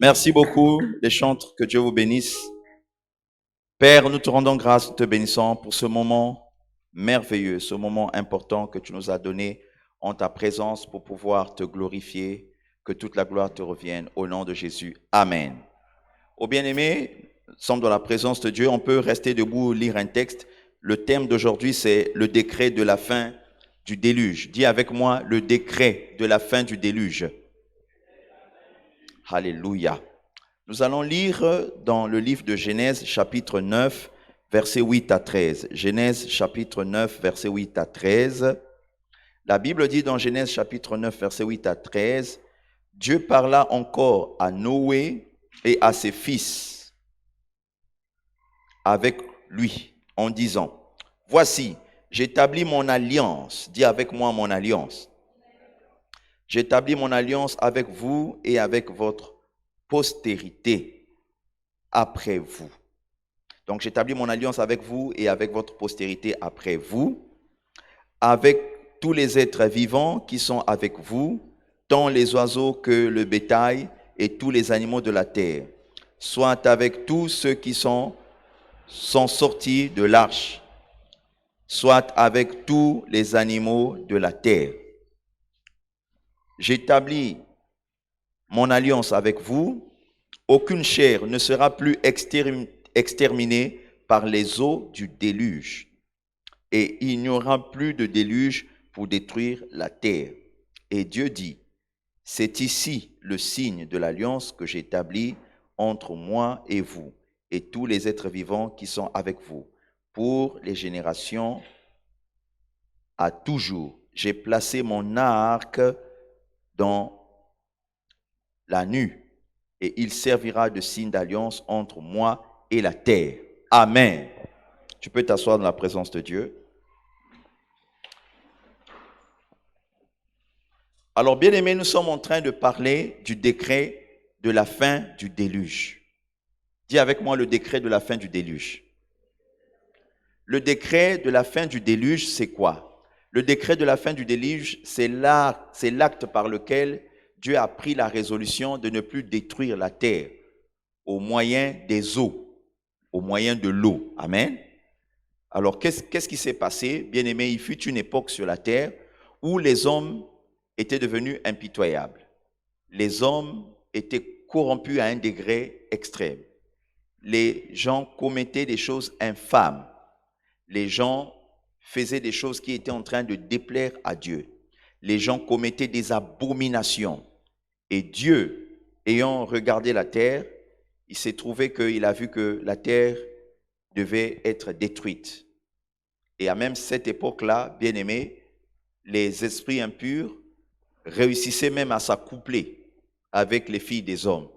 Merci beaucoup, les chantres, que Dieu vous bénisse. Père, nous te rendons grâce, nous te bénissons pour ce moment merveilleux, ce moment important que tu nous as donné en ta présence pour pouvoir te glorifier, que toute la gloire te revienne au nom de Jésus. Amen. Ô bien-aimés, nous sommes dans la présence de Dieu, on peut rester debout, lire un texte. Le thème d'aujourd'hui, c'est le décret de la fin du déluge. Dis avec moi, le décret de la fin du déluge. Alléluia. Nous allons lire dans le livre de Genèse, chapitre 9, versets 8 à 13. Genèse, chapitre 9, versets 8 à 13. La Bible dit dans Genèse, chapitre 9, versets 8 à 13, Dieu parla encore à Noé et à ses fils avec lui en disant, « Voici, j'établis mon alliance. » Dis avec moi mon alliance. « J'établis mon alliance avec vous et avec votre postérité après vous. » Donc, j'établis mon alliance avec vous et avec votre postérité après vous, avec tous les êtres vivants qui sont avec vous, tant les oiseaux que le bétail et tous les animaux de la terre, soit avec tous ceux qui sont sortis de l'arche, soit avec tous les animaux de la terre. J'établis mon alliance avec vous. Aucune chair ne sera plus exterminée par les eaux du déluge. Et il n'y aura plus de déluge pour détruire la terre. Et Dieu dit, c'est ici le signe de l'alliance que j'établis entre moi et vous, et tous les êtres vivants qui sont avec vous, pour les générations à toujours. J'ai placé mon arc dans la nue, et il servira de signe d'alliance entre moi et la terre. Amen. Tu peux t'asseoir dans la présence de Dieu. Alors, bien-aimés, nous sommes en train de parler du décret de la fin du déluge. Dis avec moi le décret de la fin du déluge. Le décret de la fin du déluge, c'est quoi? Le décret de la fin du déluge, c'est l'acte par lequel Dieu a pris la résolution de ne plus détruire la terre au moyen des eaux, au moyen de l'eau. Amen. Alors, qu'est-ce qui s'est passé? Bien-aimés, il fut une époque sur la terre où les hommes étaient devenus impitoyables. Les hommes étaient corrompus à un degré extrême. Les gens commettaient des choses infâmes. Les gens faisaient des choses qui étaient en train de déplaire à Dieu. Les gens commettaient des abominations. Et Dieu, ayant regardé la terre, il s'est trouvé qu'il a vu que la terre devait être détruite. Et à même cette époque-là, bien aimé, les esprits impurs réussissaient même à s'accoupler avec les filles des hommes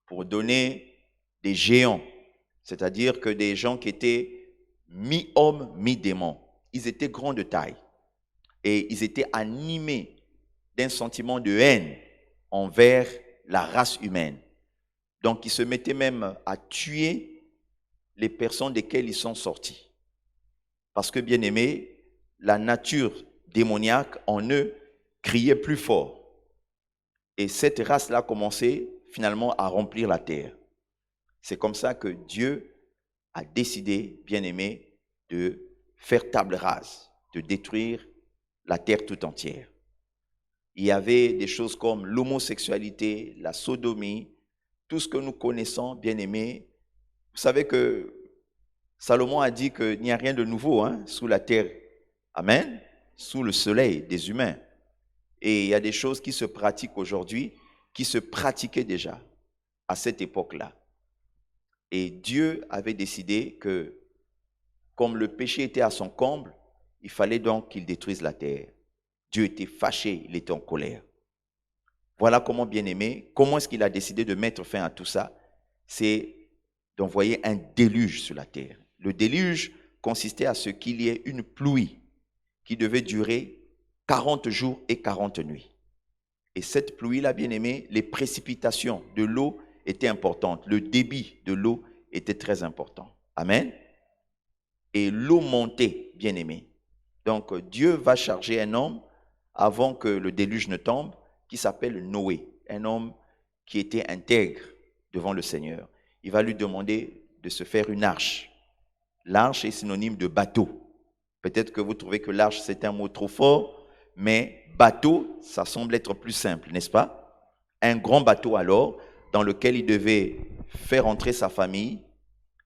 pour donner des géants, c'est-à-dire que des gens qui étaient mi-hommes, mi-démons. Ils étaient grands de taille et ils étaient animés d'un sentiment de haine envers la race humaine. Donc, ils se mettaient même à tuer les personnes desquelles ils sont sortis. Parce que, bien aimé, la nature démoniaque en eux criait plus fort. Et cette race-là commençait finalement à remplir la terre. C'est comme ça que Dieu a décidé, bien aimé, de faire table rase, de détruire la terre tout entière. Il y avait des choses comme l'homosexualité, la sodomie, tout ce que nous connaissons, bien aimé. Vous savez que Salomon a dit qu'il n'y a rien de nouveau sous la terre. Amen. Sous le soleil des humains. Et il y a des choses qui se pratiquent aujourd'hui, qui se pratiquaient déjà à cette époque-là. Et Dieu avait décidé que, comme le péché était à son comble, il fallait donc qu'il détruise la terre. Dieu était fâché, il était en colère. Voilà comment, bien aimé, comment est-ce qu'il a décidé de mettre fin à tout ça? C'est d'envoyer un déluge sur la terre. Le déluge consistait à ce qu'il y ait une pluie qui devait durer 40 jours et 40 nuits. Et cette pluie-là, bien aimé, les précipitations de l'eau étaient importantes. Le débit de l'eau était très important. Amen. Et l'eau montait, bien aimé. Donc, Dieu va charger un homme avant que le déluge ne tombe, qui s'appelle Noé. Un homme qui était intègre, devant le Seigneur. Il va lui demander de se faire une arche. L'arche est synonyme de bateau. Peut-être que vous trouvez que l'arche, c'est un mot trop fort, mais bateau, ça semble être plus simple, n'est-ce pas? Un grand bateau alors, dans lequel il devait faire entrer sa famille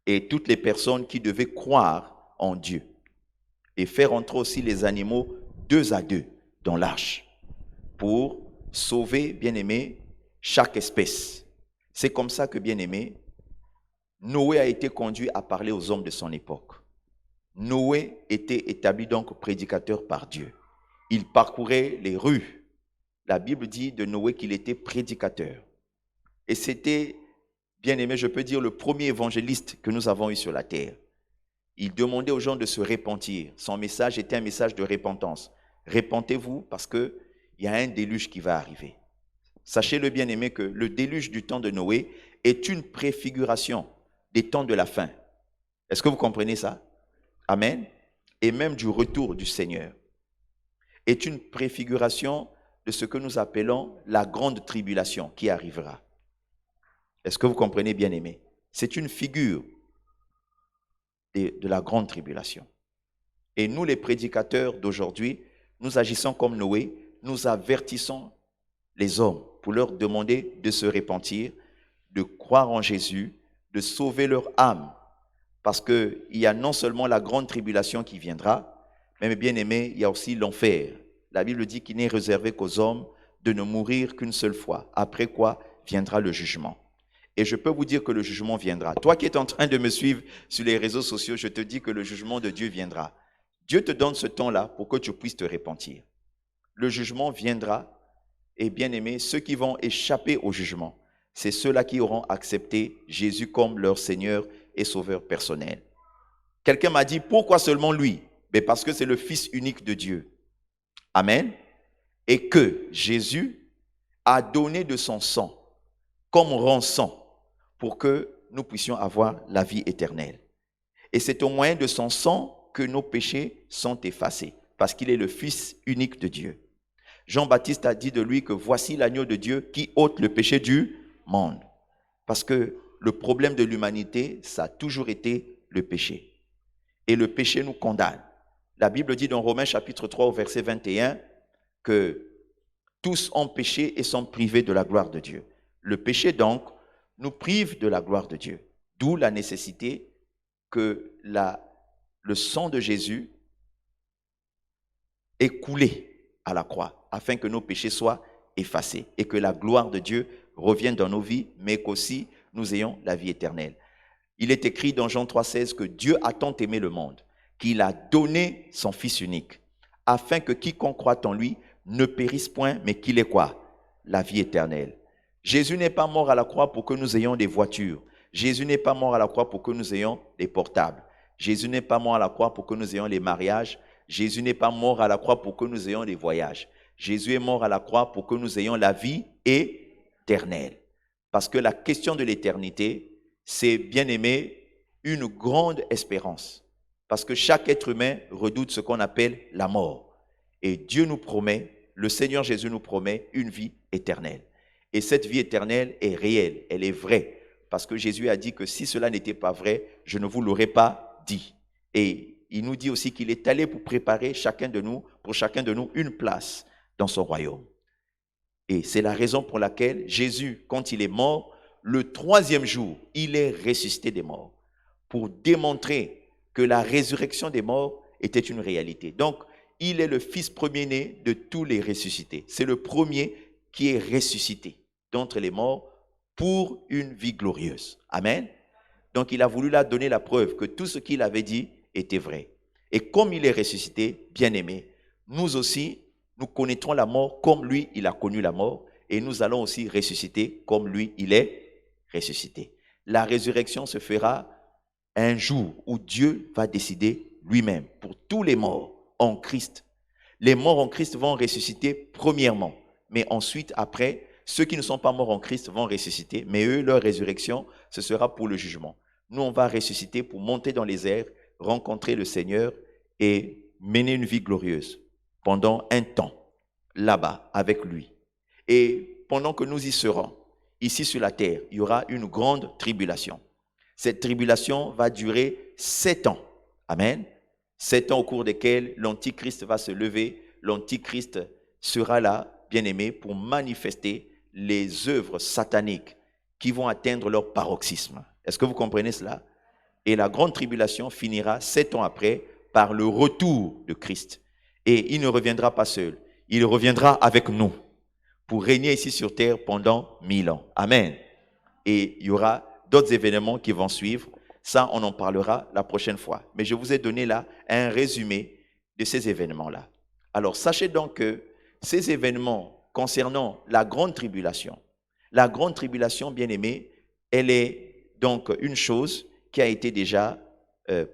et toutes les personnes qui devaient croire en Dieu. Et faire entrer aussi les animaux 2 à 2 dans l'arche pour sauver, bien-aimé, chaque espèce. C'est comme ça que, bien-aimé, Noé a été conduit à parler aux hommes de son époque. Noé était établi donc prédicateur par Dieu. Il parcourait les rues. La Bible dit de Noé qu'il était prédicateur. Et c'était, bien-aimé, je peux dire, le premier évangéliste que nous avons eu sur la terre. Il demandait aux gens de se repentir. Son message était un message de repentance. Repentez-vous parce qu'il y a un déluge qui va arriver. Sachez-le, bien-aimé, que le déluge du temps de Noé est une préfiguration des temps de la fin. Est-ce que vous comprenez ça? Amen. Et même du retour du Seigneur. Est une préfiguration de ce que nous appelons la grande tribulation qui arrivera. Est-ce que vous comprenez, bien-aimé? C'est une figure de la grande tribulation. Et nous, les prédicateurs d'aujourd'hui, nous agissons comme Noé, nous avertissons les hommes pour leur demander de se repentir, de croire en Jésus, de sauver leur âme. Parce qu'il y a non seulement la grande tribulation qui viendra, mais bien aimé, il y a aussi l'enfer. La Bible dit qu'il n'est réservé qu'aux hommes de ne mourir qu'une seule fois. Après quoi viendra le jugement. Et je peux vous dire que le jugement viendra. Toi qui es en train de me suivre sur les réseaux sociaux, je te dis que le jugement de Dieu viendra. Dieu te donne ce temps-là pour que tu puisses te repentir. Le jugement viendra. Et bien aimé, ceux qui vont échapper au jugement, c'est ceux-là qui auront accepté Jésus comme leur Seigneur et Sauveur personnel. Quelqu'un m'a dit, pourquoi seulement lui? Mais parce que c'est le Fils unique de Dieu. Amen. Et que Jésus a donné de son sang comme rançon pour que nous puissions avoir la vie éternelle. Et c'est au moyen de son sang que nos péchés sont effacés, parce qu'il est le Fils unique de Dieu. Jean-Baptiste a dit de lui que voici l'agneau de Dieu qui ôte le péché du monde. Parce que le problème de l'humanité, ça a toujours été le péché. Et le péché nous condamne. La Bible dit dans Romains chapitre 3 au verset 21 que tous ont péché et sont privés de la gloire de Dieu. Le péché donc nous prive de la gloire de Dieu. D'où la nécessité que le sang de Jésus est coulé à la croix, afin que nos péchés soient effacés et que la gloire de Dieu revienne dans nos vies, mais qu'aussi nous ayons la vie éternelle. Il est écrit dans Jean 3,16 que Dieu a tant aimé le monde qu'il a donné son Fils unique, afin que quiconque croit en lui ne périsse point, mais qu'il ait quoi? La vie éternelle. Jésus n'est pas mort à la croix pour que nous ayons des voitures. Jésus n'est pas mort à la croix pour que nous ayons des portables. Jésus n'est pas mort à la croix pour que nous ayons les mariages. Jésus n'est pas mort à la croix pour que nous ayons des voyages. Jésus est mort à la croix pour que nous ayons la vie éternelle. Parce que la question de l'éternité, c'est, bien aimé, une grande espérance. Parce que chaque être humain redoute ce qu'on appelle la mort. Et Dieu nous promet, le Seigneur Jésus nous promet une vie éternelle. Et cette vie éternelle est réelle, elle est vraie. Parce que Jésus a dit que si cela n'était pas vrai, je ne vous l'aurais pas dit. Et il nous dit aussi qu'il est allé pour préparer pour chacun de nous, une place dans son royaume. Et c'est la raison pour laquelle Jésus, quand il est mort, le 3e jour, il est ressuscité des morts pour démontrer que la résurrection des morts était une réalité. Donc, il est le fils premier-né de tous les ressuscités. C'est le premier qui est ressuscité d'entre les morts pour une vie glorieuse. Amen. Donc, il a voulu là donner la preuve que tout ce qu'il avait dit était vrai. Et comme il est ressuscité, bien-aimé, nous aussi, nous connaîtrons la mort comme lui, il a connu la mort. Et nous allons aussi ressusciter comme lui, il est ressuscité. La résurrection se fera un jour où Dieu va décider lui-même pour tous les morts en Christ. Les morts en Christ vont ressusciter premièrement. Mais ensuite, après, ceux qui ne sont pas morts en Christ vont ressusciter. Mais eux, leur résurrection, ce sera pour le jugement. Nous, on va ressusciter pour monter dans les airs, rencontrer le Seigneur et mener une vie glorieuse pendant un temps, là-bas, avec lui. Et pendant que nous y serons, ici sur la terre, il y aura une grande tribulation. Cette tribulation va durer 7 ans. Amen. 7 ans au cours desquels l'Antichrist va se lever. L'Antichrist sera là, bien-aimé, pour manifester les œuvres sataniques qui vont atteindre leur paroxysme. Est-ce que vous comprenez cela? Et la grande tribulation finira 7 ans après par le retour de Christ. Et il ne reviendra pas seul. Il reviendra avec nous pour régner ici sur terre pendant 1000 ans. Amen. Et il y aura d'autres événements qui vont suivre. Ça, on en parlera la prochaine fois. Mais je vous ai donné là un résumé de ces événements-là. Alors, sachez donc que ces événements concernant la grande tribulation, bien-aimés, elle est donc une chose qui a été déjà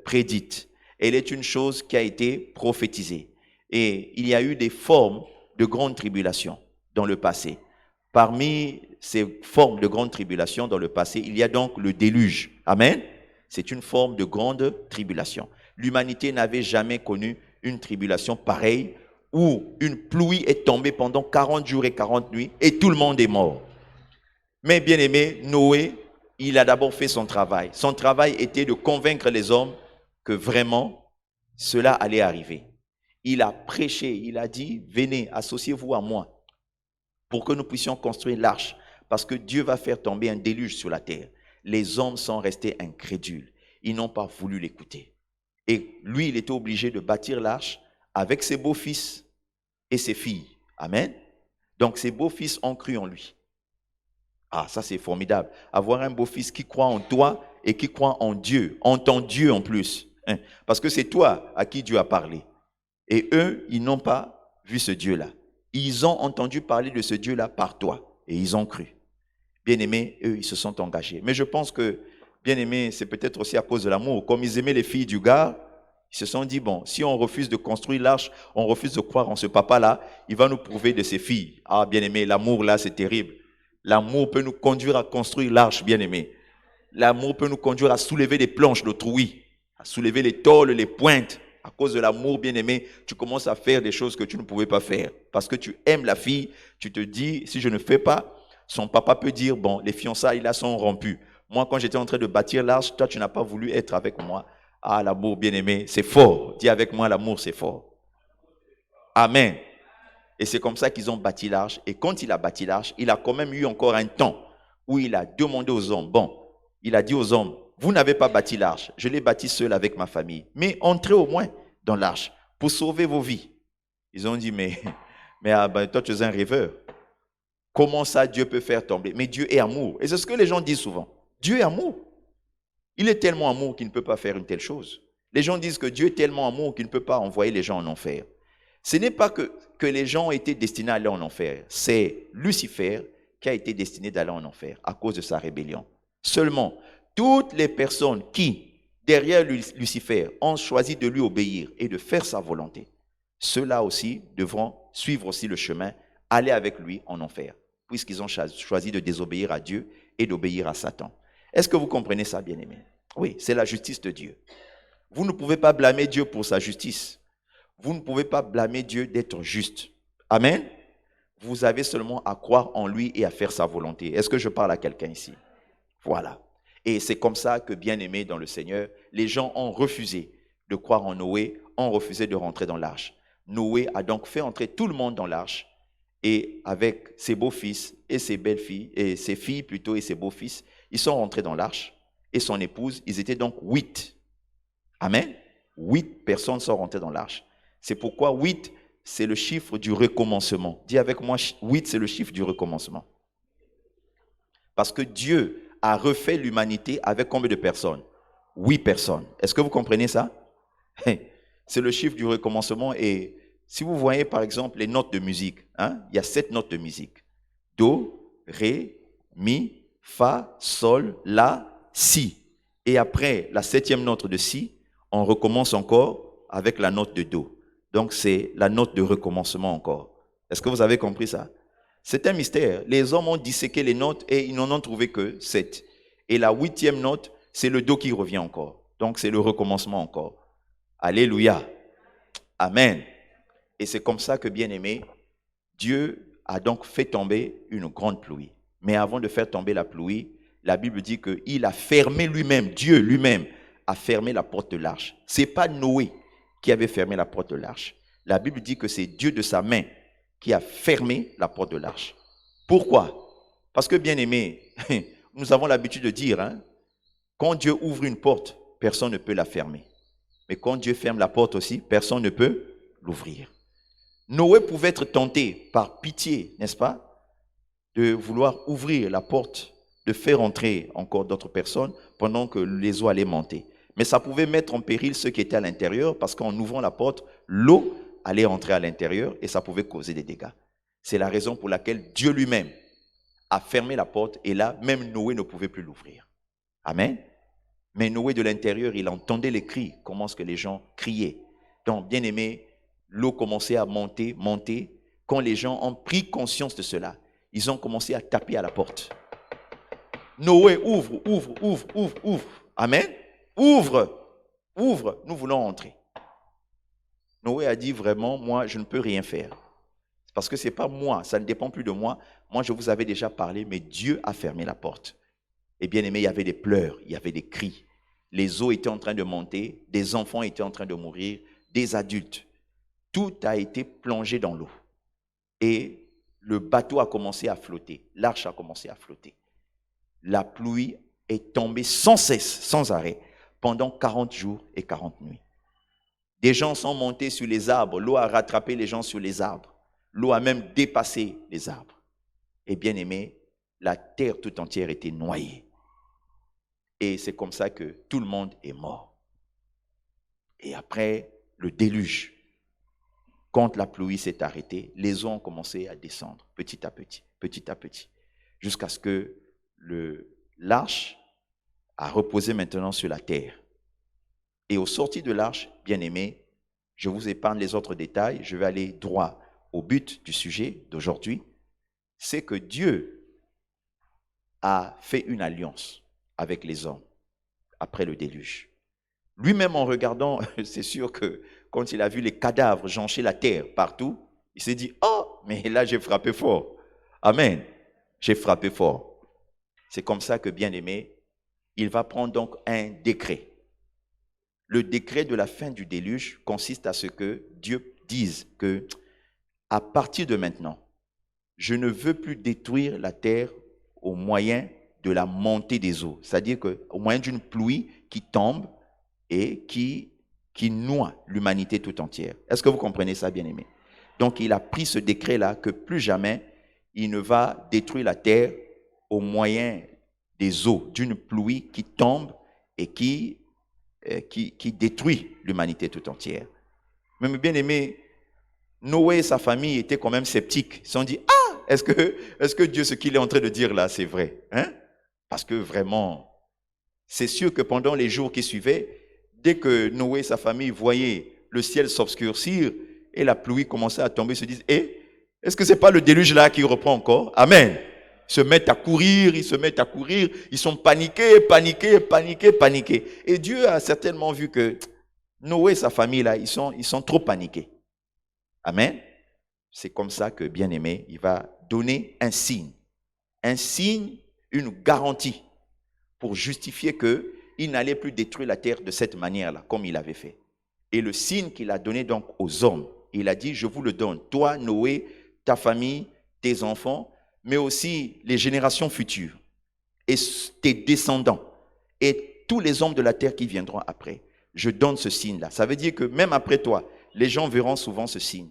prédite. Elle est une chose qui a été prophétisée. Et il y a eu des formes de grande tribulation dans le passé. Parmi ces formes de grande tribulation dans le passé, il y a donc le déluge. Amen. C'est une forme de grande tribulation. L'humanité n'avait jamais connu une tribulation pareille où une pluie est tombée pendant 40 jours et 40 nuits et tout le monde est mort. Mais bien aimé, Noé, il a d'abord fait son travail. Son travail était de convaincre les hommes que vraiment cela allait arriver. Il a prêché, il a dit, venez, associez-vous à moi pour que nous puissions construire l'arche, parce que Dieu va faire tomber un déluge sur la terre. Les hommes sont restés incrédules. Ils n'ont pas voulu l'écouter. Et lui, il était obligé de bâtir l'arche avec ses beaux-fils et ses filles. Amen. Donc, ses beaux-fils ont cru en lui. Ah, ça c'est formidable. Avoir un beau-fils qui croit en toi et qui croit en Dieu, en ton Dieu en plus. Parce que c'est toi à qui Dieu a parlé. Et eux, ils n'ont pas vu ce Dieu-là. Ils ont entendu parler de ce Dieu-là par toi et ils ont cru. Bien-aimés, eux, ils se sont engagés. Mais je pense que, bien-aimés, c'est peut-être aussi à cause de l'amour. Comme ils aimaient les filles du gars, ils se sont dit, bon, si on refuse de construire l'arche, on refuse de croire en ce papa-là, il va nous prouver de ses filles. Ah, bien-aimés, l'amour là, c'est terrible. L'amour peut nous conduire à construire l'arche, bien-aimés. L'amour peut nous conduire à soulever les planches d'autrui, à soulever les tôles, les pointes. À cause de l'amour, bien-aimé, tu commences à faire des choses que tu ne pouvais pas faire. Parce que tu aimes la fille, tu te dis, si je ne fais pas, son papa peut dire, bon, les fiançailles là sont rompues. Moi, quand j'étais en train de bâtir l'arche, toi, tu n'as pas voulu être avec moi. Ah, l'amour, bien-aimé, c'est fort. Dis avec moi, l'amour, c'est fort. Amen. Et c'est comme ça qu'ils ont bâti l'arche. Et quand il a bâti l'arche, il a quand même eu encore un temps où il a demandé aux hommes, bon, il a dit aux hommes, vous n'avez pas bâti l'arche, je l'ai bâti seul avec ma famille. Mais entrez au moins dans l'arche pour sauver vos vies. Ils ont dit, mais toi tu es un rêveur. Comment ça Dieu peut faire tomber? Mais Dieu est amour. Et c'est ce que les gens disent souvent. Dieu est amour. Il est tellement amour qu'il ne peut pas faire une telle chose. Les gens disent que Dieu est tellement amour qu'il ne peut pas envoyer les gens en enfer. Ce n'est pas que les gens ont été destinés à aller en enfer. C'est Lucifer qui a été destiné d'aller en enfer à cause de sa rébellion. Seulement, toutes les personnes qui, derrière Lucifer, ont choisi de lui obéir et de faire sa volonté, ceux-là aussi devront suivre aussi le chemin, aller avec lui en enfer, puisqu'ils ont choisi de désobéir à Dieu et d'obéir à Satan. Est-ce que vous comprenez ça, bien-aimés? Oui, c'est la justice de Dieu. Vous ne pouvez pas blâmer Dieu pour sa justice. Vous ne pouvez pas blâmer Dieu d'être juste. Amen. Vous avez seulement à croire en lui et à faire sa volonté. Est-ce que je parle à quelqu'un ici? Voilà. Et c'est comme ça que, bien-aimés dans le Seigneur, les gens ont refusé de croire en Noé, ont refusé de rentrer dans l'arche. Noé a donc fait entrer tout le monde dans l'arche et avec ses beaux-fils et ses belles-filles, et ses filles plutôt et ses beaux-fils, ils sont rentrés dans l'arche et son épouse, ils étaient donc 8. Amen. 8 personnes sont rentrées dans l'arche. C'est pourquoi 8, c'est le chiffre du recommencement. Dis avec moi, 8, c'est le chiffre du recommencement. Parce que Dieu a refait l'humanité avec combien de personnes? 8 personnes. Est-ce que vous comprenez ça? C'est le chiffre du recommencement. Et si vous voyez par exemple les notes de musique, il y a 7 notes de musique. Do, Ré, Mi, Fa, Sol, La, Si. Et après la 7e note de Si, on recommence encore avec la note de Do. Donc c'est la note de recommencement encore. Est-ce que vous avez compris ça? C'est un mystère. Les hommes ont disséqué les notes et ils n'en ont trouvé que 7. Et la 8e note, c'est le Do qui revient encore. Donc c'est le recommencement encore. Alléluia. Amen. Et c'est comme ça que, bien aimé, Dieu a donc fait tomber une grande pluie. Mais avant de faire tomber la pluie, la Bible dit qu'il a fermé lui-même, Dieu lui-même a fermé la porte de l'arche. Ce n'est pas Noé qui avait fermé la porte de l'arche. La Bible dit que c'est Dieu de sa main qui a fermé la porte de l'arche. Pourquoi? Parce que, bien aimé, nous avons l'habitude de dire, quand Dieu ouvre une porte, personne ne peut la fermer. Mais quand Dieu ferme la porte aussi, personne ne peut l'ouvrir. Noé pouvait être tenté par pitié, n'est-ce pas, de vouloir ouvrir la porte, de faire entrer encore d'autres personnes pendant que les eaux allaient monter. Mais ça pouvait mettre en péril ceux qui étaient à l'intérieur parce qu'en ouvrant la porte, l'eau allait entrer à l'intérieur et ça pouvait causer des dégâts. C'est la raison pour laquelle Dieu lui-même a fermé la porte et là, même Noé ne pouvait plus l'ouvrir. Amen. Mais Noé de l'intérieur, il entendait les cris, comment est-ce que les gens criaient. Donc, bien aimé, l'eau commençait à monter, monter. Quand les gens ont pris conscience de cela, ils ont commencé à taper à la porte. Noé, ouvre, ouvre, ouvre, ouvre, ouvre. Amen. Ouvre, ouvre, nous voulons entrer. Noé a dit vraiment, moi, je ne peux rien faire. Parce que ce n'est pas moi, ça ne dépend plus de moi. Moi, je vous avais déjà parlé, mais Dieu a fermé la porte. Et bien aimé, il y avait des pleurs, il y avait des cris. Les eaux étaient en train de monter, des enfants étaient en train de mourir, des adultes. Tout a été plongé dans l'eau. Et le bateau a commencé à flotter, l'arche a commencé à flotter. La pluie est tombée sans cesse, sans arrêt, pendant 40 jours et 40 nuits. Des gens sont montés sur les arbres, l'eau a rattrapé les gens sur les arbres. L'eau a même dépassé les arbres. Et bien aimé, la terre tout entière était noyée. Et c'est comme ça que tout le monde est mort. Et après le déluge, quand la pluie s'est arrêtée, les eaux ont commencé à descendre petit à petit, jusqu'à ce que l'arche a reposé maintenant sur la terre. Et au sortir de l'arche, bien aimé, je vous épargne les autres détails, je vais aller droit au but du sujet d'aujourd'hui, c'est que Dieu a fait une alliance avec les hommes après le déluge. Lui-même en regardant, c'est sûr que quand il a vu les cadavres joncher la terre partout, il s'est dit, oh, mais là j'ai frappé fort. Amen, j'ai frappé fort. C'est comme ça que, bien aimé, il va prendre donc un décret. Le décret de la fin du déluge consiste à ce que Dieu dise que, à partir de maintenant, je ne veux plus détruire la terre au moyen de la montée des eaux. C'est-à-dire qu'au moyen d'une pluie qui tombe et qui noie l'humanité tout entière. Est-ce que vous comprenez ça, bien-aimé? Donc, il a pris ce décret-là que plus jamais, il ne va détruire la terre au moyen des eaux, d'une pluie qui tombe et qui détruit l'humanité tout entière. Mais bien-aimé, Noé et sa famille étaient quand même sceptiques. Ils se sont dit, est-ce que Dieu, ce qu'il est en train de dire là, c'est vrai? Parce que vraiment, c'est sûr que pendant les jours qui suivaient, dès que Noé et sa famille voyaient le ciel s'obscurcir et la pluie commençait à tomber, ils se disent, est-ce que ce n'est pas le déluge là qui reprend encore? Amen. Ils se mettent à courir, ils sont paniqués. Et Dieu a certainement vu que Noé et sa famille là, ils sont trop paniqués. Amen. C'est comme ça que, bien aimé, il va donner un signe, une garantie pour justifier qu'il n'allait plus détruire la terre de cette manière-là, comme il avait fait. Et le signe qu'il a donné donc aux hommes, il a dit, je vous le donne, toi, Noé, ta famille, tes enfants, mais aussi les générations futures, et tes descendants, et tous les hommes de la terre qui viendront après. Je donne ce signe-là. Ça veut dire que même après toi, les gens verront souvent ce signe.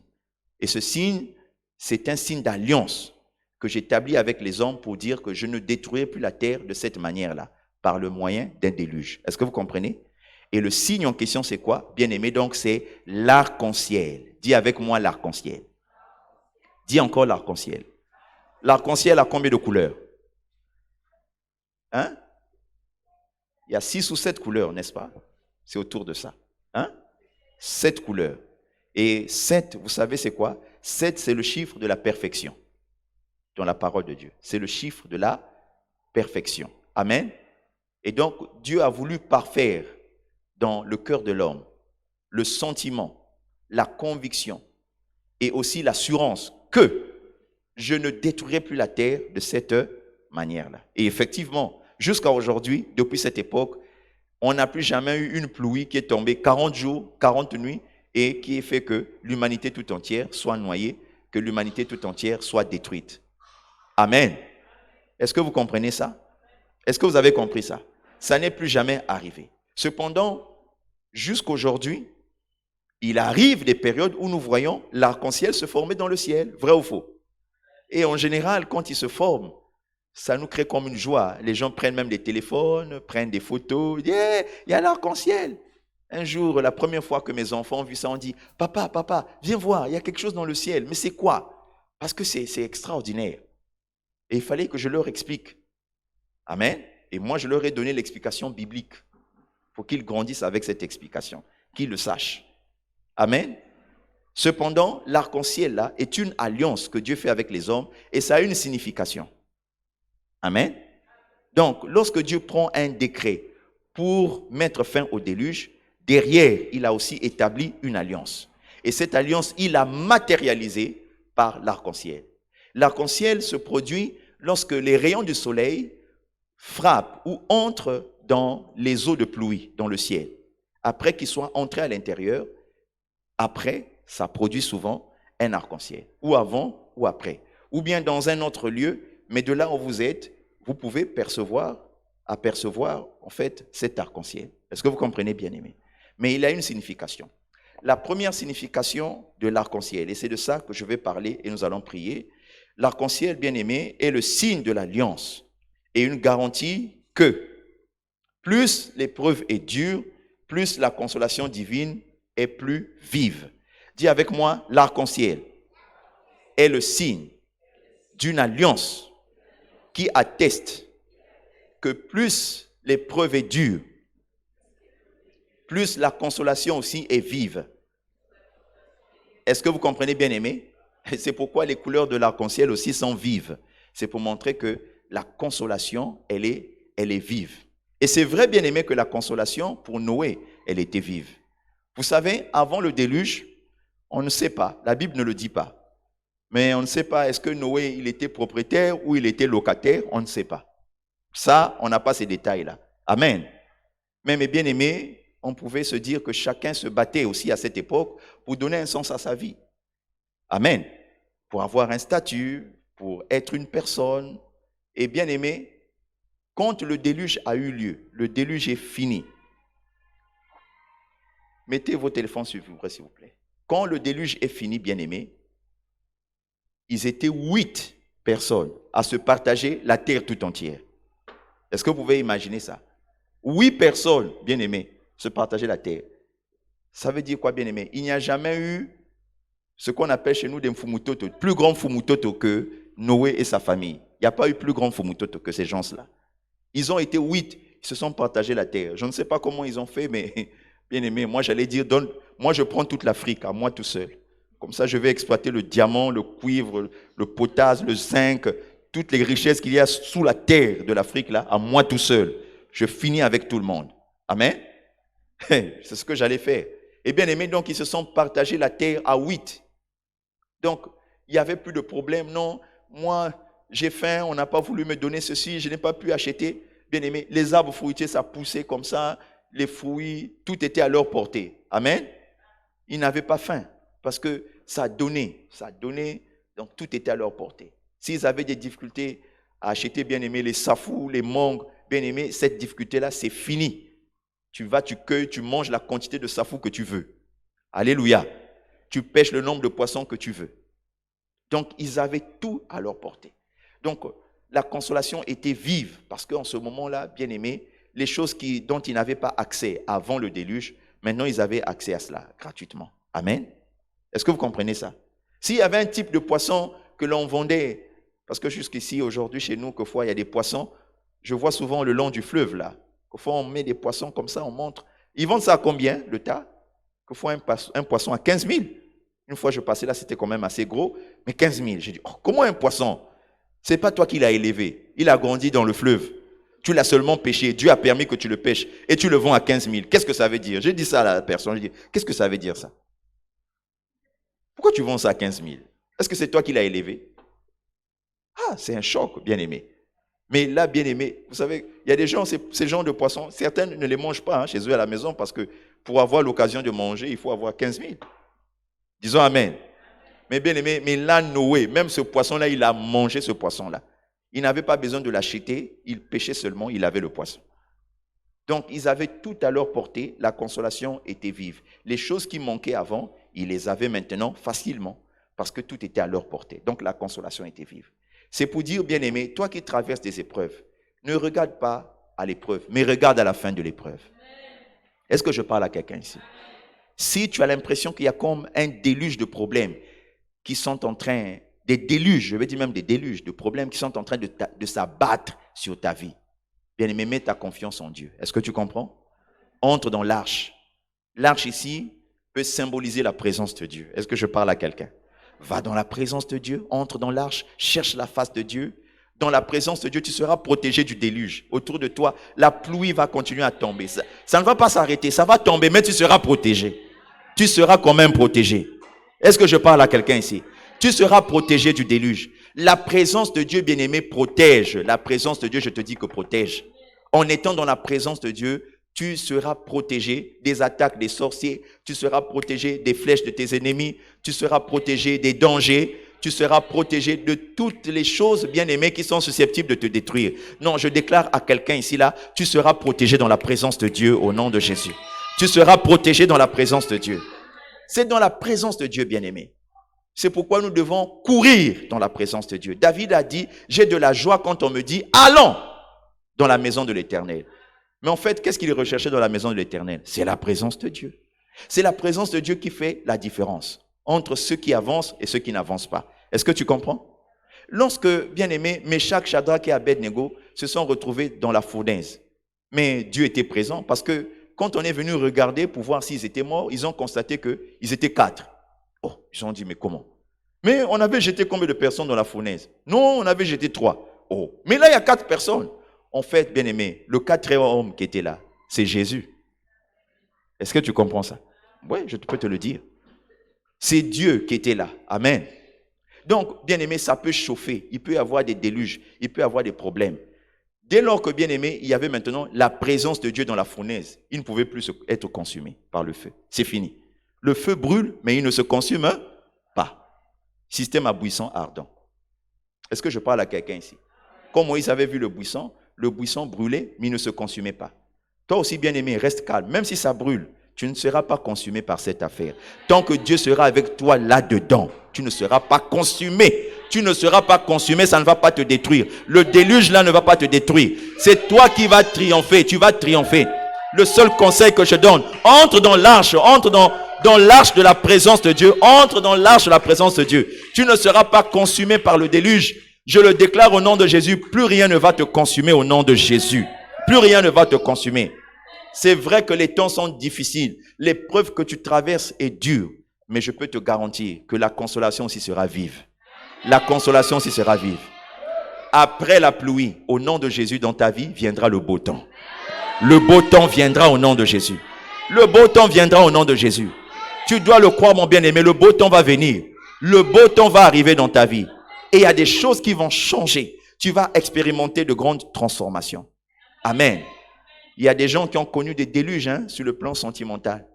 Et ce signe, c'est un signe d'alliance que j'établis avec les hommes pour dire que je ne détruirai plus la terre de cette manière-là, par le moyen d'un déluge. Est-ce que vous comprenez? Et le signe en question, c'est quoi? Bien aimé, donc c'est l'arc-en-ciel. Dis avec moi l'arc-en-ciel. Dis encore l'arc-en-ciel. L'arc-en-ciel a combien de couleurs? Il y a 6 ou 7 couleurs, n'est-ce pas? C'est autour de ça. 7 couleurs. Et 7, vous savez c'est quoi? 7, c'est le chiffre de la perfection dans la parole de Dieu. C'est le chiffre de la perfection. Amen. Et donc, Dieu a voulu parfaire dans le cœur de l'homme le sentiment, la conviction et aussi l'assurance que je ne détruirai plus la terre de cette manière-là. Et effectivement, jusqu'à aujourd'hui, depuis cette époque, on n'a plus jamais eu une pluie qui est tombée 40 jours, 40 nuits, et qui a fait que l'humanité tout entière soit noyée, que l'humanité tout entière soit détruite. Amen. Est-ce que vous comprenez ça? Est-ce que vous avez compris ça? Ça n'est plus jamais arrivé. Cependant, jusqu'aujourd'hui, il arrive des périodes où nous voyons l'arc-en-ciel se former dans le ciel. Vrai ou faux? Et en général, quand il se forme, ça nous crée comme une joie. Les gens prennent même des téléphones, prennent des photos. Yeah, il y a l'arc-en-ciel. Un jour, la première fois que mes enfants ont vu ça, on dit, papa, viens voir, il y a quelque chose dans le ciel. Mais c'est quoi? Parce que c'est extraordinaire. Et il fallait que je leur explique. Amen. Et moi, je leur ai donné l'explication biblique. Il faut qu'ils grandissent avec cette explication, qu'ils le sachent. Amen. Cependant, l'arc-en-ciel là est une alliance que Dieu fait avec les hommes et ça a une signification. Amen. Donc, lorsque Dieu prend un décret pour mettre fin au déluge, derrière, il a aussi établi une alliance. Et cette alliance, il l'a matérialisée par l'arc-en-ciel. L'arc-en-ciel se produit lorsque les rayons du soleil frappent ou entrent dans les eaux de pluie, dans le ciel. Après qu'ils soient entrés à l'intérieur, après, ça produit souvent un arc-en-ciel. Ou avant ou après. Ou bien dans un autre lieu, mais de là où vous êtes, vous pouvez apercevoir en fait cet arc-en-ciel. Est-ce que vous comprenez, bien-aimés? Mais il a une signification. La première signification de l'arc-en-ciel, et c'est de ça que je vais parler et nous allons prier. L'arc-en-ciel, bien-aimé, est le signe de l'alliance et une garantie que plus l'épreuve est dure, plus la consolation divine est plus vive. Dis avec moi, l'arc-en-ciel est le signe d'une alliance qui atteste que plus l'épreuve est dure, plus la consolation aussi est vive. Est-ce que vous comprenez, bien aimé? C'est pourquoi les couleurs de l'arc-en-ciel aussi sont vives. C'est pour montrer que la consolation, elle est vive. Et c'est vrai, bien aimé, que la consolation, pour Noé, elle était vive. Vous savez, avant le déluge, on ne sait pas, la Bible ne le dit pas. Mais on ne sait pas, est-ce que Noé, il était propriétaire ou il était locataire? On ne sait pas. Ça, on n'a pas ces détails-là. Amen. Mais mes bien-aimés, on pouvait se dire que chacun se battait aussi à cette époque pour donner un sens à sa vie. Amen. Pour avoir un statut, pour être une personne. Et bien-aimés, quand le déluge a eu lieu, le déluge est fini. Mettez vos téléphones sur vous, s'il vous plaît. Quand le déluge est fini, bien-aimés, ils étaient 8 personnes à se partager la terre tout entière. Est-ce que vous pouvez imaginer ça? 8 personnes, bien-aimés, se partager la terre. Ça veut dire quoi, bien-aimés? Il n'y a jamais eu ce qu'on appelle chez nous des Mfumutoto, plus grand Mfumutoto que Noé et sa famille. Il n'y a pas eu plus grand Mfumutoto que ces gens-là. Ils ont été 8, ils se sont partagés la terre. Je ne sais pas comment ils ont fait, mais bien-aimés, moi j'allais dire, moi je prends toute l'Afrique à moi tout seul. Comme ça, je vais exploiter le diamant, le cuivre, le potasse, le zinc, toutes les richesses qu'il y a sous la terre de l'Afrique, là, à moi tout seul. Je finis avec tout le monde. Amen. C'est ce que j'allais faire. Et bien aimé, donc, ils se sont partagés la terre à 8. Donc, il n'y avait plus de problème. Non, moi, j'ai faim, on n'a pas voulu me donner ceci, je n'ai pas pu acheter. Bien aimé, les arbres fruitiers, ça poussait comme ça, les fruits, tout était à leur portée. Amen. Ils n'avaient pas faim. Parce que ça donnait, donc tout était à leur portée. S'ils avaient des difficultés à acheter, bien aimé, les safous, les mangues, bien aimé, cette difficulté-là, c'est fini. Tu vas, tu cueilles, tu manges la quantité de safou que tu veux. Alléluia. Tu pêches le nombre de poissons que tu veux. Donc, ils avaient tout à leur portée. Donc, la consolation était vive parce qu'en ce moment-là, bien aimé, les choses dont ils n'avaient pas accès avant le déluge, maintenant, ils avaient accès à cela gratuitement. Amen. Est-ce que vous comprenez ça? S'il y avait un type de poisson que l'on vendait, parce que jusqu'ici, aujourd'hui, chez nous, quelquefois, il y a des poissons, je vois souvent le long du fleuve, là. Quelquefois, on met des poissons comme ça, on montre. Ils vendent ça à combien, le tas? Quelquefois, un poisson à 15 000. Une fois, je passais là, c'était quand même assez gros, mais 15 000. J'ai dit, oh, comment un poisson? C'est pas toi qui l'as élevé. Il a grandi dans le fleuve. Tu l'as seulement pêché. Dieu a permis que tu le pêches. Et tu le vends à 15 000. Qu'est-ce que ça veut dire? J'ai dit ça à la personne. J'ai dit, qu'est-ce que ça veut dire, ça? Pourquoi tu vends ça à 15 000? Est-ce que c'est toi qui l'as élevé? Ah, c'est un choc, bien aimé. Mais là, bien aimé, vous savez, il y a des gens, ces genres de poissons, certains ne les mangent pas chez eux à la maison parce que pour avoir l'occasion de manger, il faut avoir 15 000. Disons Amen. Mais bien aimé, mais là, Noé, même ce poisson-là, il a mangé ce poisson-là. Il n'avait pas besoin de l'acheter, il pêchait seulement, il avait le poisson. Donc, ils avaient tout à leur portée, la consolation était vive. Les choses qui manquaient avant, ils les avaient maintenant facilement, parce que tout était à leur portée. Donc, la consolation était vive. C'est pour dire, bien-aimé, toi qui traverses des épreuves, ne regarde pas à l'épreuve, mais regarde à la fin de l'épreuve. Est-ce que je parle à quelqu'un ici? Si tu as l'impression qu'il y a comme un déluge de problèmes qui sont en train, des déluges, je vais dire même des déluges de problèmes qui sont en train de s'abattre sur ta vie, bien-aimé, mets ta confiance en Dieu. Est-ce que tu comprends? Entre dans l'arche. L'arche ici peut symboliser la présence de Dieu. Est-ce que je parle à quelqu'un? Va dans la présence de Dieu, entre dans l'arche, cherche la face de Dieu. Dans la présence de Dieu, tu seras protégé du déluge. Autour de toi, la pluie va continuer à tomber. Ça ne va pas s'arrêter, ça va tomber, mais tu seras protégé. Tu seras quand même protégé. Est-ce que je parle à quelqu'un ici? Tu seras protégé du déluge. La présence de Dieu, bien-aimé, protège. La présence de Dieu, je te dis que protège. En étant dans la présence de Dieu, tu seras protégé des attaques des sorciers, tu seras protégé des flèches de tes ennemis, tu seras protégé des dangers, tu seras protégé de toutes les choses, bien-aimées, qui sont susceptibles de te détruire. Non, je déclare à quelqu'un ici, là, tu seras protégé dans la présence de Dieu au nom de Jésus. Tu seras protégé dans la présence de Dieu. C'est dans la présence de Dieu, bien-aimé. C'est pourquoi nous devons courir dans la présence de Dieu. David a dit, j'ai de la joie quand on me dit, allons dans la maison de l'Éternel. Mais en fait, qu'est-ce qu'il recherchait dans la maison de l'Éternel? C'est la présence de Dieu. C'est la présence de Dieu qui fait la différence entre ceux qui avancent et ceux qui n'avancent pas. Est-ce que tu comprends? Lorsque, bien-aimés, Méchak, Shadrach et Abednego se sont retrouvés dans la fournaise, mais Dieu était présent parce que quand on est venu regarder pour voir s'ils étaient morts, ils ont constaté qu'ils étaient 4. Oh, ils ont dit, mais comment? Mais on avait jeté combien de personnes dans la fournaise? Non, on avait jeté 3. Oh, mais là, il y a 4 personnes. En fait, bien-aimé, le 4e homme qui était là, c'est Jésus. Est-ce que tu comprends ça? Oui, je peux te le dire. C'est Dieu qui était là. Amen. Donc, bien-aimé, ça peut chauffer. Il peut y avoir des déluges. Il peut y avoir des problèmes. Dès lors que, bien-aimé, il y avait maintenant la présence de Dieu dans la fournaise, il ne pouvait plus être consumé par le feu. C'est fini. Le feu brûle, mais il ne se consume pas. Système à buisson ardent. Est-ce que je parle à quelqu'un ici? Comme Moïse avait vu le buisson brûlait, mais il ne se consumait pas. Toi aussi, bien-aimé, reste calme. Même si ça brûle, tu ne seras pas consumé par cette affaire. Tant que Dieu sera avec toi là-dedans, tu ne seras pas consumé. Tu ne seras pas consumé, ça ne va pas te détruire. Le déluge là ne va pas te détruire. C'est toi qui vas triompher, tu vas triompher. Le seul conseil que je donne, entre dans l'arche, entre dans l'arche de la présence de Dieu, entre dans l'arche de la présence de Dieu. Tu ne seras pas consumé par le déluge. Je le déclare au nom de Jésus, plus rien ne va te consumer au nom de Jésus. Plus rien ne va te consumer. C'est vrai que les temps sont difficiles. L'épreuve que tu traverses est dure. Mais je peux te garantir que la consolation aussi sera vive. La consolation aussi sera vive. Après la pluie, au nom de Jésus, dans ta vie, viendra le beau temps. Le beau temps viendra au nom de Jésus. Le beau temps viendra au nom de Jésus. Tu dois le croire, mon bien-aimé. Le beau temps va venir. Le beau temps va arriver dans ta vie. Et il y a des choses qui vont changer. Tu vas expérimenter de grandes transformations. Amen. Il y a des gens qui ont connu des déluges sur le plan sentimental.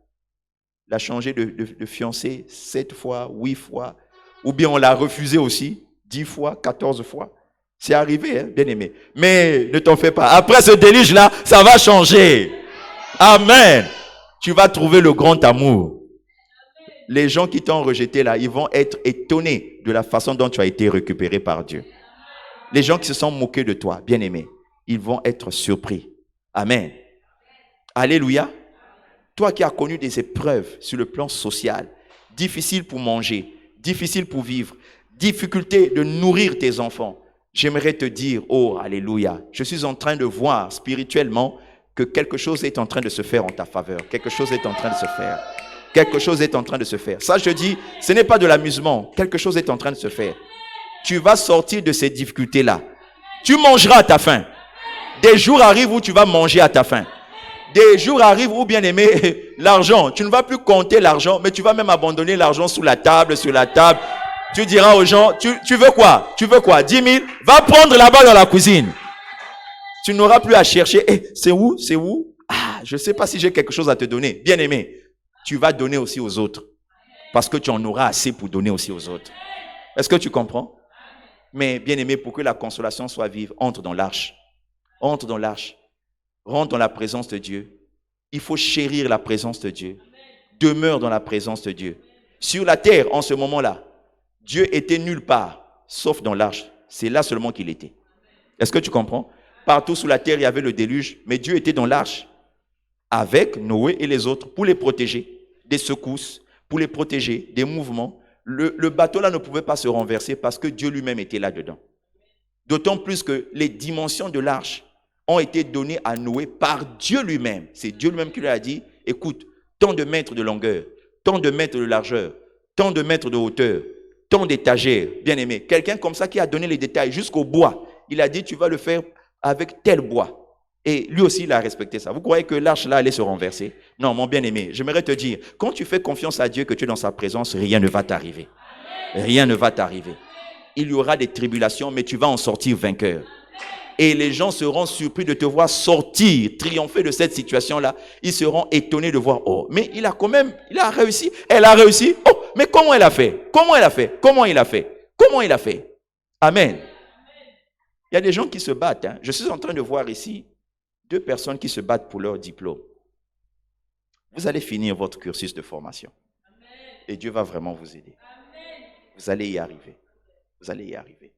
Il a changé de fiancé 7 fois, 8 fois. Ou bien on l'a refusé aussi 10 fois, 14 fois. C'est arrivé, bien aimé. Mais ne t'en fais pas. Après ce déluge-là, ça va changer. Amen. Tu vas trouver le grand amour. Les gens qui t'ont rejeté là, ils vont être étonnés de la façon dont tu as été récupéré par Dieu. Les gens qui se sont moqués de toi, bien aimé, ils vont être surpris. Amen. Alléluia. Toi qui as connu des épreuves sur le plan social, difficile pour manger, difficile pour vivre, difficulté de nourrir tes enfants, j'aimerais te dire, oh, alléluia, je suis en train de voir spirituellement que quelque chose est en train de se faire en ta faveur. Quelque chose est en train de se faire. Quelque chose est en train de se faire. Ça, je dis, ce n'est pas de l'amusement. Quelque chose est en train de se faire. Tu vas sortir de ces difficultés-là. Tu mangeras à ta faim. Des jours arrivent où tu vas manger à ta faim. Des jours arrivent où, bien aimé, l'argent, tu ne vas plus compter l'argent, mais tu vas même abandonner l'argent sous la table, sur la table. Tu diras aux gens, tu veux quoi? Tu veux quoi? 10 000? Va prendre là-bas dans la cuisine. Tu n'auras plus à chercher. C'est où? C'est où? Ah, je ne sais pas si j'ai quelque chose à te donner. Bien-aimé, tu vas donner aussi aux autres. Parce que tu en auras assez pour donner aussi aux autres. Est-ce que tu comprends? Mais bien-aimé, pour que la consolation soit vive, entre dans l'arche. Entre dans l'arche. Rentre dans la présence de Dieu. Il faut chérir la présence de Dieu. Demeure dans la présence de Dieu. Sur la terre, en ce moment-là, Dieu était nulle part, sauf dans l'arche. C'est là seulement qu'il était. Est-ce que tu comprends? Partout sur la terre, il y avait le déluge, mais Dieu était dans l'arche avec Noé et les autres pour les protéger des secousses, pour les protéger des mouvements. Le bateau là ne pouvait pas se renverser parce que Dieu lui-même était là-dedans. D'autant plus que les dimensions de l'arche ont été données à Noé par Dieu lui-même. C'est Dieu lui-même qui lui a dit, écoute, tant de mètres de longueur, tant de mètres de largeur, tant de mètres de hauteur, tant d'étagères, bien aimé. Quelqu'un comme ça qui a donné les détails jusqu'au bois. Il a dit, tu vas le faire avec tel bois. Et lui aussi, il a respecté ça. Vous croyez que l'arche là allait se renverser? Non, mon bien-aimé, j'aimerais te dire, quand tu fais confiance à Dieu, que tu es dans sa présence, rien ne va t'arriver. Rien ne va t'arriver. Il y aura des tribulations, mais tu vas en sortir vainqueur. Et les gens seront surpris de te voir sortir, triompher de cette situation-là. Ils seront étonnés de voir, oh, mais il a réussi. Elle a réussi. Oh, mais comment elle a fait? Comment elle a fait? Comment il a fait? Comment il a fait? Amen. Il y a des gens qui se battent. Je suis en train de voir ici 2 personnes qui se battent pour leur diplôme. Vous allez finir votre cursus de formation. Et Dieu va vraiment vous aider. Vous allez y arriver. Vous allez y arriver.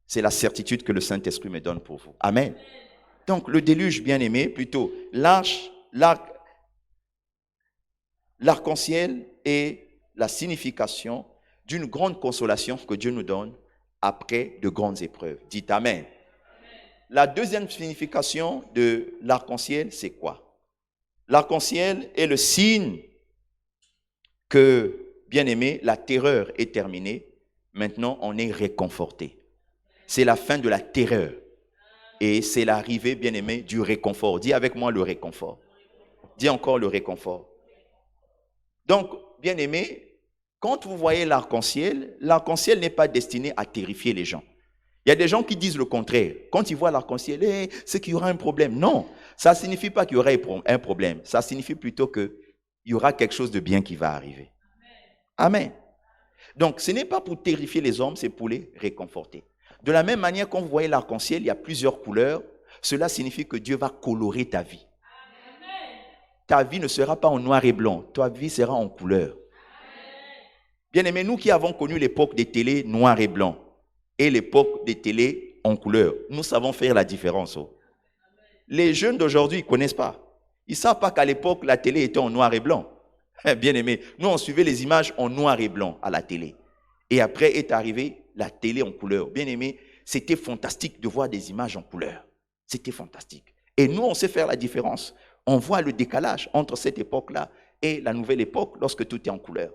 C'est la certitude que le Saint-Esprit me donne pour vous. Amen. Donc, le déluge, bien-aimé, plutôt, l'arc-en-ciel est la signification d'une grande consolation que Dieu nous donne après de grandes épreuves. Dites Amen. La deuxième signification de l'arc-en-ciel, c'est quoi? L'arc-en-ciel est le signe que, bien-aimé, la terreur est terminée. Maintenant, on est réconforté. C'est la fin de la terreur. Et c'est l'arrivée, bien-aimé, du réconfort. Dis avec moi le réconfort. Dis encore le réconfort. Donc, bien-aimé, quand vous voyez l'arc-en-ciel n'est pas destiné à terrifier les gens. Il y a des gens qui disent le contraire. Quand ils voient l'arc-en-ciel, c'est qu'il y aura un problème. Non, ça ne signifie pas qu'il y aura un problème. Ça signifie plutôt qu'il y aura quelque chose de bien qui va arriver. Amen. Donc, ce n'est pas pour terrifier les hommes, c'est pour les réconforter. De la même manière, quand vous voyez l'arc-en-ciel, il y a plusieurs couleurs. Cela signifie que Dieu va colorer ta vie. Ta vie ne sera pas en noir et blanc. Ta vie sera en couleur. Bien-aimés, nous qui avons connu l'époque des télés noir et blanc et l'époque des télés en couleur, nous savons faire la différence. Les jeunes d'aujourd'hui, ils ne connaissent pas. Ils ne savent pas qu'à l'époque, la télé était en noir et blanc. Bien-aimés, nous, on suivait les images en noir et blanc à la télé. Et après est arrivée la télé en couleur. Bien-aimés, c'était fantastique de voir des images en couleur. C'était fantastique. Et nous, on sait faire la différence. On voit le décalage entre cette époque-là et la nouvelle époque lorsque tout est en couleur.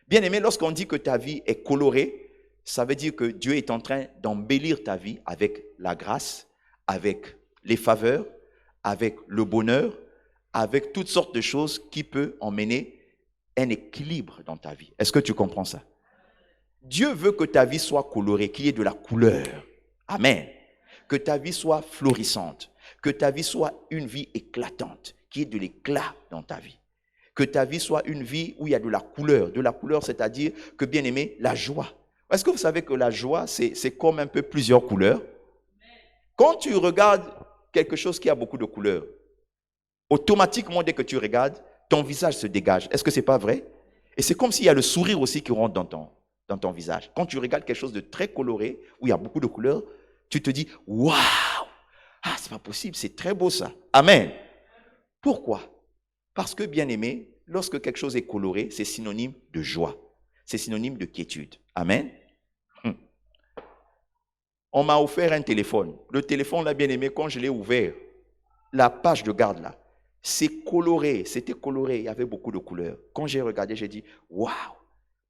Bien-aimé, lorsqu'on dit que ta vie est colorée, ça veut dire que Dieu est en train d'embellir ta vie avec la grâce, avec les faveurs, avec le bonheur, avec toutes sortes de choses qui peuvent emmener un équilibre dans ta vie. Est-ce que tu comprends ça? Dieu veut que ta vie soit colorée, qu'il y ait de la couleur. Amen. Que ta vie soit florissante, que ta vie soit une vie éclatante, qu'il y ait de l'éclat dans ta vie. Que ta vie soit une vie où il y a de la couleur. De la couleur, c'est-à-dire que, bien aimé, la joie. Est-ce que vous savez que la joie, c'est comme un peu plusieurs couleurs? Quand tu regardes quelque chose qui a beaucoup de couleurs, automatiquement, dès que tu regardes, ton visage se dégage. Est-ce que ce n'est pas vrai? Et c'est comme s'il y a le sourire aussi qui rentre dans ton visage. Quand tu regardes quelque chose de très coloré, où il y a beaucoup de couleurs, tu te dis, waouh! Ah, c'est pas possible, c'est très beau ça. Amen. Pourquoi? Parce que, bien aimé, lorsque quelque chose est coloré, c'est synonyme de joie. C'est synonyme de quiétude. Amen. On m'a offert un téléphone. Le téléphone, là, bien aimé, quand je l'ai ouvert, la page de garde, là, c'est coloré. C'était coloré. Il y avait beaucoup de couleurs. Quand j'ai regardé, j'ai dit, waouh!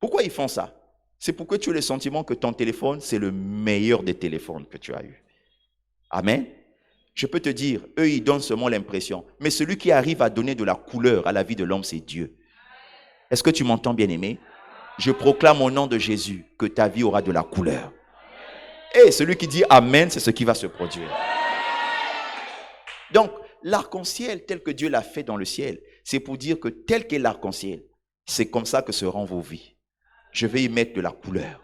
Pourquoi ils font ça? C'est pour que tu aies le sentiment que ton téléphone, c'est le meilleur des téléphones que tu as eu. Amen. Je peux te dire, eux, ils donnent seulement l'impression. Mais celui qui arrive à donner de la couleur à la vie de l'homme, c'est Dieu. Est-ce que tu m'entends, bien-aimé? Je proclame au nom de Jésus que ta vie aura de la couleur. Et celui qui dit Amen, c'est ce qui va se produire. Donc, l'arc-en-ciel tel que Dieu l'a fait dans le ciel, c'est pour dire que tel qu'est l'arc-en-ciel, c'est comme ça que seront vos vies. Je vais y mettre de la couleur.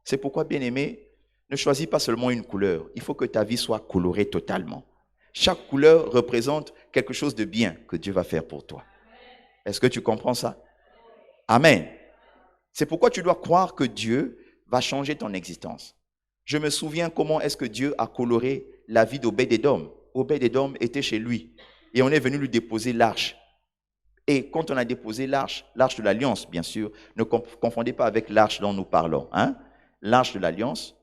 C'est pourquoi, bien-aimé, ne choisis pas seulement une couleur. Il faut que ta vie soit colorée totalement. Chaque couleur représente quelque chose de bien que Dieu va faire pour toi. Est-ce que tu comprends ça? Amen. C'est pourquoi tu dois croire que Dieu va changer ton existence. Je me souviens comment est-ce que Dieu a coloré la vie d'Obed-Édom. Obed-Édom était chez lui et on est venu lui déposer l'arche. Et quand on a déposé l'arche de l'Alliance, bien sûr, ne confondez pas avec l'arche dont nous parlons, hein? L'arche de l'Alliance.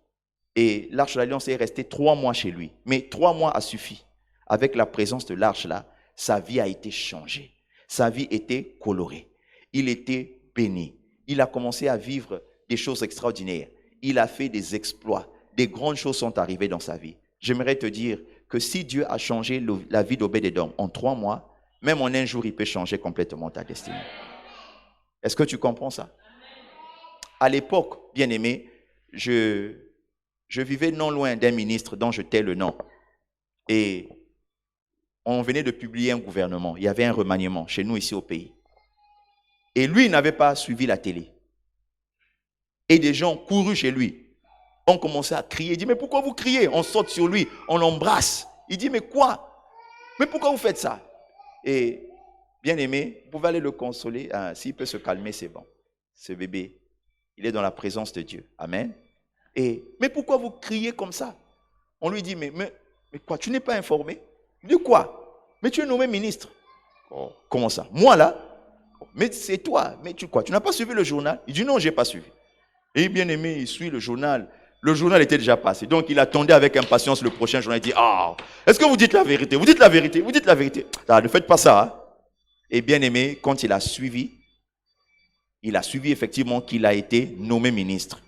Et l'arche de l'Alliance est restée 3 mois chez lui. Mais 3 mois a suffi. Avec la présence de l'arche là, sa vie a été changée. Sa vie était colorée. Il était béni. Il a commencé à vivre des choses extraordinaires. Il a fait des exploits. Des grandes choses sont arrivées dans sa vie. J'aimerais te dire que si Dieu a changé la vie d'Obed-Édom en 3 mois, même en un jour, il peut changer complètement ta destinée. Est-ce que tu comprends ça? À l'époque, bien aimé, je vivais non loin d'un ministre dont je tais le nom. Et on venait de publier un gouvernement. Il y avait un remaniement chez nous ici au pays. Et lui, il n'avait pas suivi la télé. Et des gens courus chez lui ont commencé à crier. Il dit, mais pourquoi vous criez? On saute sur lui, on l'embrasse. Il dit, mais quoi? Mais pourquoi vous faites ça? Et bien aimé, vous pouvez aller le consoler. Ah, s'il peut se calmer, c'est bon. Ce bébé, il est dans la présence de Dieu. Amen. Et, mais pourquoi vous criez comme ça? On lui dit, mais quoi, tu n'es pas informé? Il dit, quoi? Mais tu es nommé ministre. Oh, comment ça? Moi là? Mais c'est toi. Mais tu quoi? Tu n'as pas suivi le journal? Il dit, non, je n'ai pas suivi. Et bien aimé, il suit le journal. Le journal était déjà passé. Donc il attendait avec impatience le prochain journal. Il dit, ah, est-ce que vous dites la vérité? Vous dites la vérité? Vous dites la vérité? Ah, ne faites pas ça. Hein? Et bien aimé, quand il a suivi effectivement qu'il a été nommé ministre.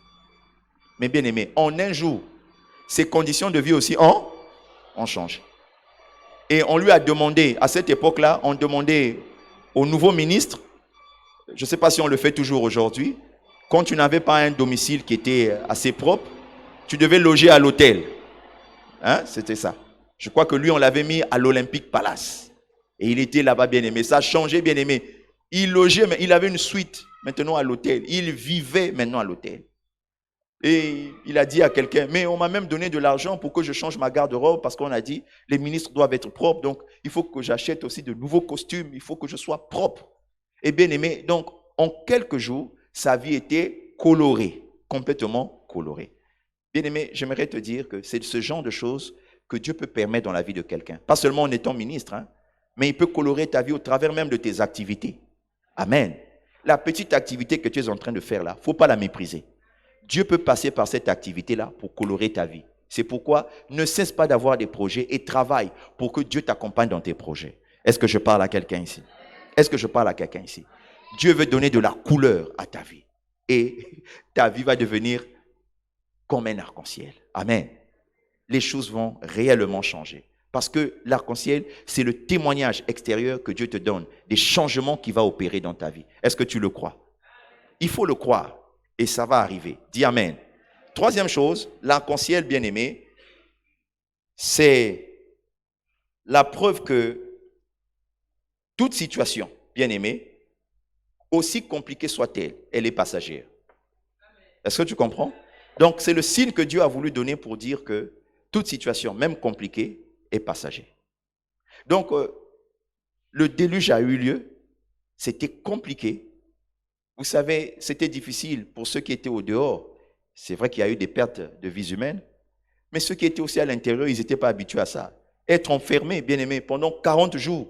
Mais bien aimé, en un jour, ses conditions de vie aussi ont changé. Et on lui a demandé, à cette époque-là, on demandait au nouveau ministre, je ne sais pas si on le fait toujours aujourd'hui, quand tu n'avais pas un domicile qui était assez propre, tu devais loger à l'hôtel. Hein? C'était ça. Je crois que lui, on l'avait mis à l'Olympic Palace. Et il était là-bas, bien aimé. Ça a changé, bien aimé. Il logeait, mais il avait une suite maintenant à l'hôtel. Il vivait maintenant à l'hôtel. Et il a dit à quelqu'un, mais on m'a même donné de l'argent pour que je change ma garde-robe parce qu'on a dit, les ministres doivent être propres. Donc, il faut que j'achète aussi de nouveaux costumes. Il faut que je sois propre. Et bien aimé, donc, en quelques jours, sa vie était colorée, complètement colorée. Bien-aimé, j'aimerais te dire que c'est ce genre de choses que Dieu peut permettre dans la vie de quelqu'un. Pas seulement en étant ministre, hein, mais il peut colorer ta vie au travers même de tes activités. Amen. La petite activité que tu es en train de faire là, il ne faut pas la mépriser. Dieu peut passer par cette activité-là pour colorer ta vie. C'est pourquoi ne cesse pas d'avoir des projets et travaille pour que Dieu t'accompagne dans tes projets. Est-ce que je parle à quelqu'un ici? Est-ce que je parle à quelqu'un ici? Dieu veut donner de la couleur à ta vie. Et ta vie va devenir comme un arc-en-ciel. Amen. Les choses vont réellement changer. Parce que l'arc-en-ciel, c'est le témoignage extérieur que Dieu te donne, des changements qui vont opérer dans ta vie. Est-ce que tu le crois? Il faut le croire et ça va arriver. Dis Amen. Troisième chose, l'arc-en-ciel, bien-aimé, c'est la preuve que toute situation, bien-aimé, aussi compliquée soit-elle, elle est passagère. Est-ce que tu comprends? Donc, c'est le signe que Dieu a voulu donner pour dire que toute situation, même compliquée, est passagère. Donc, le déluge a eu lieu, c'était compliqué. Vous savez, c'était difficile pour ceux qui étaient au dehors. C'est vrai qu'il y a eu des pertes de vies humaines, mais ceux qui étaient aussi à l'intérieur, ils n'étaient pas habitués à ça. Être enfermé, bien aimé, pendant 40 jours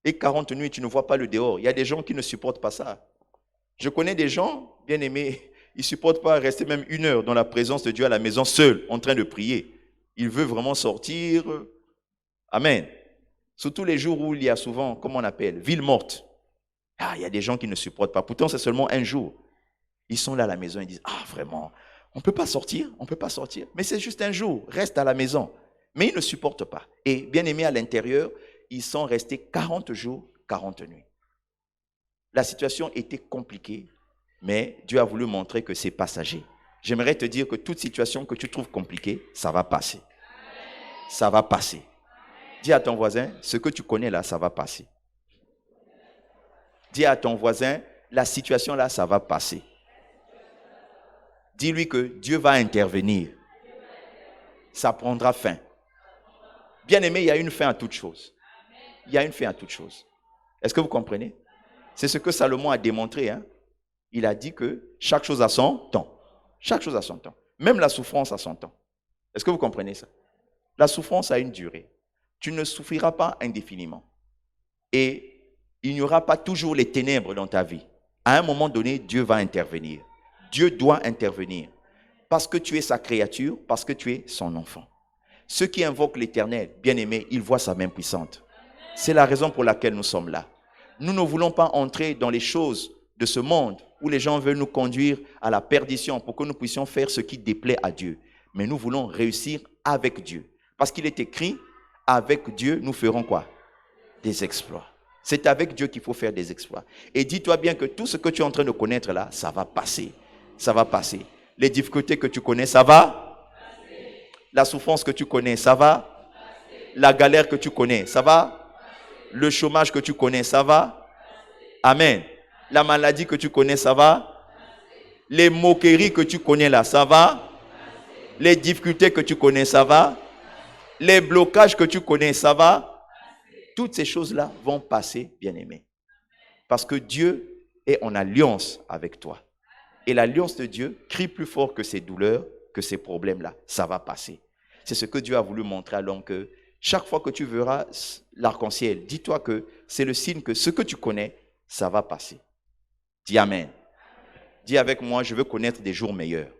et 40 nuits, tu ne vois pas le dehors. Il y a des gens qui ne supportent pas ça. Je connais des gens, bien aimés, ils ne supportent pas rester même 1 heure dans la présence de Dieu à la maison, seul, en train de prier. Ils veulent vraiment sortir. Amen. Surtout les jours où il y a souvent, comment on appelle, ville morte. Ah, il y a des gens qui ne supportent pas. Pourtant, c'est seulement un jour. Ils sont là à la maison, ils disent, ah vraiment, on ne peut pas sortir, on ne peut pas sortir. Mais c'est juste un jour, reste à la maison. Mais ils ne supportent pas. Et bien aimés à l'intérieur, ils sont restés 40 jours, 40 nuits. La situation était compliquée, mais Dieu a voulu montrer que c'est passager. J'aimerais te dire que toute situation que tu trouves compliquée, ça va passer. Ça va passer. Dis à ton voisin, ce que tu connais là, ça va passer. Dis à ton voisin, la situation là, ça va passer. Dis-lui que Dieu va intervenir. Ça prendra fin. Bien-aimé, il y a une fin à toute chose. Il y a une fin à toute chose. Est-ce que vous comprenez? C'est ce que Salomon a démontré. Il a dit que chaque chose a son temps. Chaque chose a son temps. Même la souffrance a son temps. Est-ce que vous comprenez ça? La souffrance a une durée. Tu ne souffriras pas indéfiniment. Et il n'y aura pas toujours les ténèbres dans ta vie. À un moment donné, Dieu va intervenir. Dieu doit intervenir. Parce que tu es sa créature, parce que tu es son enfant. Ceux qui invoquent l'Éternel, bien-aimé, ils voient sa main puissante. C'est la raison pour laquelle nous sommes là. Nous ne voulons pas entrer dans les choses de ce monde où les gens veulent nous conduire à la perdition pour que nous puissions faire ce qui déplaît à Dieu. Mais nous voulons réussir avec Dieu. Parce qu'il est écrit, avec Dieu, nous ferons quoi? Des exploits. C'est avec Dieu qu'il faut faire des exploits. Et dis-toi bien que tout ce que tu es en train de connaître là, ça va passer. Ça va passer. Les difficultés que tu connais, ça va passer. La souffrance que tu connais, ça va passer. La galère que tu connais, ça va passer. Le chômage que tu connais, ça va passer. Amen. La maladie que tu connais, ça va passer. Les moqueries que tu connais là, ça va passer. Les difficultés que tu connais, ça va passer. Les blocages que tu connais, ça va passer. Toutes ces choses-là vont passer, bien-aimé. Parce que Dieu est en alliance avec toi. Et l'alliance de Dieu crie plus fort que ces douleurs, que ces problèmes-là. Ça va passer. C'est ce que Dieu a voulu montrer à l'homme, que chaque fois que tu verras l'arc-en-ciel, dis-toi que c'est le signe que ce que tu connais, ça va passer. Dis Amen. Dis avec moi, je veux connaître des jours meilleurs.